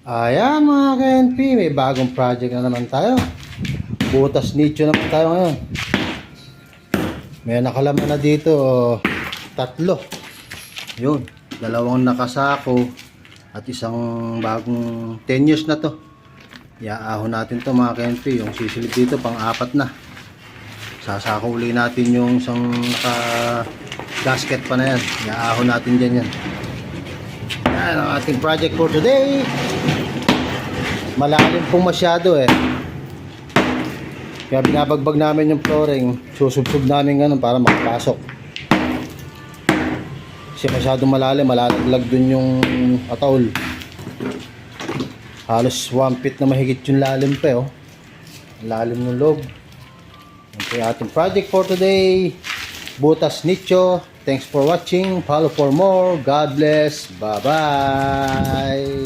Ayan mga ka-NP, may bagong project na naman tayo. Butas nicho naman tayo ngayon. May nakalaman na dito, tatlo. Yun, dalawang nakasako at isang bagong 10 years na to. Iaahon natin to mga ka-NP, yung sisilip dito pang-apat na. Sasako uli natin yung isang naka-gasket pa na yan. Iaahon natin dyan yan. Yan ang ating project for today. Malalim pong masyado kaya binabagbag namin yung flooring, susubsub namin ganun para makapasok kasi masyadong malalim, malalaglag dun yung ataul. Halos 1 feet na mahigit yung lalim pa lalim ng loob. Ito yung ating project for today, butas nicho. Thanks for watching, follow for more. God bless, bye bye.